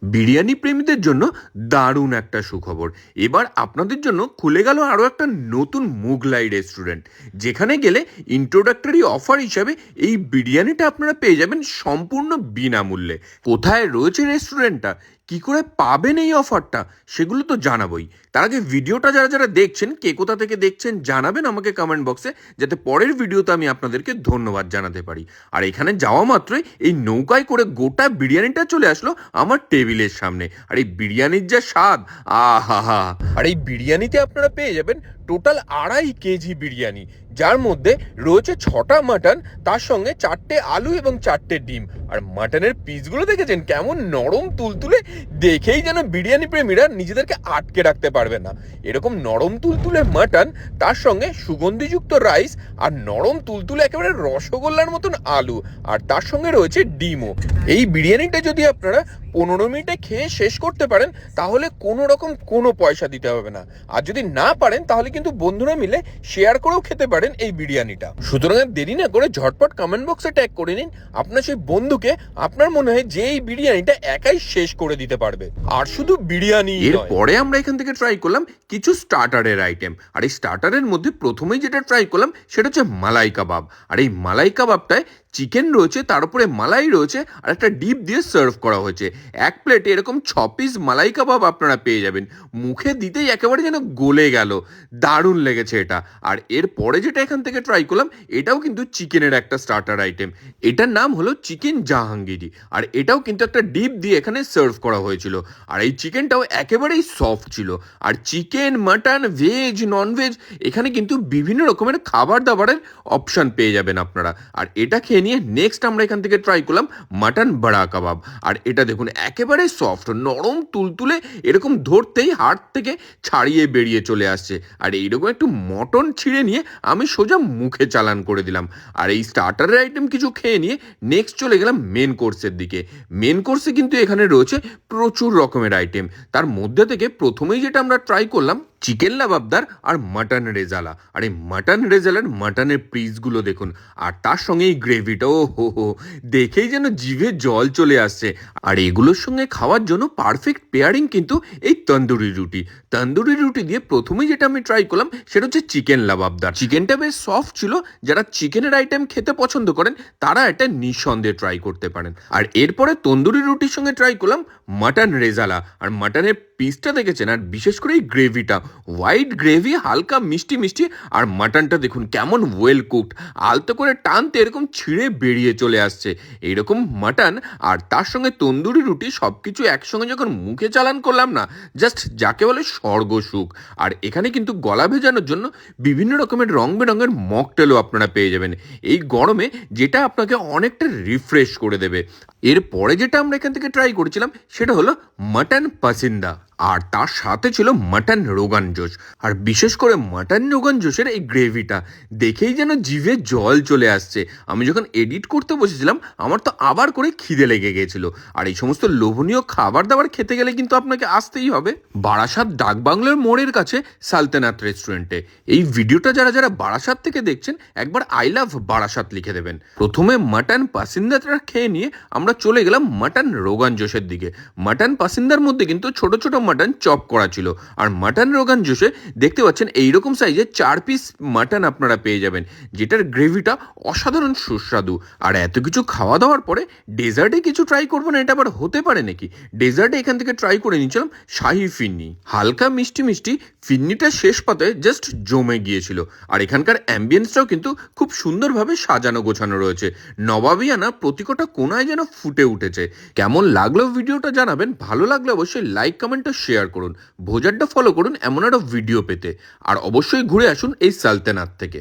বিরিয়ানি প্রেমীদের জন্য দারুণ একটা সুখবর। এবার আপনাদের জন্য খুলে গেল আরও একটা নতুন মুঘলাই রেস্টুরেন্ট, যেখানে গেলে ইন্ট্রোডাক্টরি অফার হিসাবে এই বিরিয়ানিটা আপনারা পেয়ে যাবেন সম্পূর্ণ বিনামূল্যে। কোথায় রয়েছে রেস্টুরেন্টটা, কি করে পাবেন এই অফারটা, সেগুলো তো জানাবোই। তার আগে ভিডিওটা যারা যারা দেখছেন, কে কোথা থেকে দেখছেন জানাবেন আমাকে কমেন্ট বক্সে, যাতে পরের ভিডিওতে আমি আপনাদেরকে ধন্যবাদ জানাতে পারি। আর এখানে যাওয়া মাত্রই এই নৌকায় করে গোটা বিরিয়ানিটা চলে আসলো আমার টেবিলের সামনে। আর এই বিরিয়ানির যা স্বাদ, আহা! আর এই বিরিয়ানিতে আপনারা পেয়ে যাবেন টোটাল 2.5 কেজি বিরিয়ানি, যার মধ্যে রয়েছে 6টা মাটন, তার সঙ্গে 4টে আলু এবং 4টে ডিম। আর মাটনের পিসগুলো দেখেছেন কেমন নরম তুলতুলে, দেখেই যেন বিরিয়ানি প্রেমীরা নিজেদেরকে আটকে রাখতে পারবে না। এরকম নরম তুলতুলে মাটন, তার সঙ্গে সুগন্ধিযুক্ত রাইস, আর নরম তুলতুলে একেবারে রসগোল্লার মতন আলু, আর তার সঙ্গে রয়েছে ডিমও। এই বিরিয়ানিটা যদি আপনারা 15 মিনিটে খেয়ে শেষ করতে পারেন, তাহলে কোনো রকম কোনো পয়সা দিতে হবে না। আর যদি না পারেন, তাহলে কিন্তু বন্ধুরা মিলে শেয়ার করেও খেতে পারেন এই বিরিয়ানিটা। সুতরাং দেরি না করে ঝটপট কমেন্ট বক্সে ট্যাগ করে নিন আপনার সেই বন্ধুকে, আপনার মনে হয় যে এই বিরিয়ানিটা একাই শেষ করে দিতে পারবে। আর শুধু বিরিয়ানি, এরপরে আমরা এখান থেকে ট্রাই করলাম কিছু স্টার্টারের আইটেম। আর এই স্টার্টারের মধ্যে প্রথমেই যেটা ট্রাই করলাম সেটা হচ্ছে মালাই কাবাব। আর এই মালাই কাবাবটায় চিকেন রয়েছে, তার উপরে মালাই রয়েছে, আর একটা ডিপ দিয়ে সার্ভ করা হয়েছে। এক প্লেটে এরকম 6 পিস মালাই কাবাব আপনারা পেয়ে যাবেন। মুখে দিতেই একেবারে যেন গলে গেল, দারুণ লেগেছে এটা। আর এরপরে যেটা এখান থেকে ট্রাই করলাম, এটাও কিন্তু চিকেনের একটা স্টার্টার আইটেম। এটার নাম হলো চিকেন জাহাঙ্গীরি। আর এটাও কিন্তু একটা ডিপ দিয়ে এখানে সার্ভ করা হয়েছিল। আর এই চিকেনটাও একেবারেই সফট ছিল। আর চিকেন, মাটন, ভেজ, ননভেজ, এখানে কিন্তু বিভিন্ন রকমের খাবার দাবারের অপশান পেয়ে যাবেন আপনারা। আর এটা খেয়ে নিয়ে নেক্সট আমরা এখান থেকে ট্রাই করলাম মাটন বড়া কাবাব। আর এটা দেখুন একেবারে সফট, নরম তুলতুলে, এরকম ধরতেই হাড় থেকে ছাড়িয়ে বেরিয়ে চলে আসছে। আর এইরকম একটু মটন ছিঁড়ে নিয়ে আমি সোজা মুখে চালান করে দিলাম। আর এই স্টার্টারের আইটেম কিছু খেয়ে নিয়ে নেক্সট চলে গেলাম মেন কোর্সের দিকে। মেন কোর্সে কিন্তু এখানে রয়েছে প্রচুর রকমের আইটেম। তার মধ্যে থেকে প্রথমেই যেটা আমরা ট্রাই করলাম চিকেন লাবাবদার আর মাটন রেজালা। আর এই মাটন রেজালার মাটনের পিসগুলো দেখুন, আর তার সঙ্গে এই গ্রেভিটা, ও হো, দেখেই যেন জিভে জল চলে আসছে। আর এগুলোর সঙ্গে খাওয়ার জন্য পারফেক্ট পেয়ারিং কিন্তু এই তন্দুরি রুটি। তন্দুরি রুটি দিয়ে প্রথমেই যেটা আমি ট্রাই করলাম সেটা হচ্ছে চিকেন লাবাবদার। চিকেনটা বেশ সফট ছিল। যারা চিকেনের আইটেম খেতে পছন্দ করেন তারা এটা নিঃসন্দেহে ট্রাই করতে পারেন। আর এরপরে তন্দুরি রুটির সঙ্গে ট্রাই করলাম মাটন রেজালা। আর মাটনের পিসটা দেখেছেন, আর বিশেষ করে এই গ্রেভিটা, হোয়াইট গ্রেভি, হালকা মিষ্টি মিষ্টি। আর মাটনটা দেখুন কেমন ওয়েল কুকড, আলতো করে টানতে এরকম ছিঁড়ে বেরিয়ে চলে আসছে এইরকম মাটন। আর তার সঙ্গে তন্দুরি রুটি, সব কিছু একসঙ্গে যখন মুখে চালান করলাম না, জাস্ট যাকে বলে স্বর্গ সুখ। আর এখানে কিন্তু গলা ভেজানোর জন্য বিভিন্ন রকমের রং বেরঙের মকটেলও আপনারা পেয়ে যাবেন এই গরমে, যেটা আপনাকে অনেকটা রিফ্রেশ করে দেবে। এরপরে যেটা আমরা এখান থেকে ট্রাই করেছিলাম সেটা হলো মাটন পাসিন্দা। আর তার সাথে ছিল মাটন রোগান জোশ। আর বিশেষ করে মাটন রোগান জোশের এই গ্রেভিটা দেখেই যেন জিভে জল চলে আসছে। আমি যখন এডিট করতে বসেছিলাম, আমার তো আবার করে খিদে লেগে গিয়েছিল। আর এই সমস্ত লোভনীয় খাবার দাবার খেতে গেলে কিন্তু আপনাকে আসতেই হবে বারাসাত ডাকবাংলোর মোড়ের কাছে সালতানাত রেস্টুরেন্টে। এই ভিডিওটা যারা যারা বারাসাত থেকে দেখছেন, একবার আই লাভ বারাসাত লিখে দেবেন। প্রথমে মাটন পাসিন্দাটা খেয়ে নিয়ে আমরা চলে গেলাম মাটন রোগান জোশের দিকে। মাটন পাসিন্দার মধ্যে কিন্তু ছোট ছোট মাটন চপ করা ছিল। আর মাটন রোগান জোশে দেখতে পাচ্ছেন এইরকম সাইজে 4 পিস মাটন আপনারা পেয়ে যাবেন, যেটার গ্রেভিটা অসাধারণ সুস্বাদু। আর এত কিছু খাওয়া দাওয়ার পরে ডেজার্টে কিছু ট্রাই করবো না, এটা আবার হতে পারে নাকি? ডেজার্টে এখান থেকে ট্রাই করে নিয়েছিলাম শাহি ফিন্নি। হালকা মিষ্টি মিষ্টি ফিন্নিটা শেষ পাতায় জাস্ট জমে গিয়েছিল। আর এখানকার অ্যাম্বিয়েন্সটাও কিন্তু খুব সুন্দরভাবে সাজানো গোছানো রয়েছে। নবাবিয়ানা প্রতিকটা কোনায় যেন ফুটে উঠেছে। কেমন লাগলো ভিডিওটা জানাবেন। ভালো লাগলে অবশ্যই লাইক, কমেন্ট ও শেয়ার করুন। ভোজারটা ফলো করুন এমন একটা ভিডিও পেতে। আর অবশ্যই ঘুরে আসুন এই সালতানাত থেকে।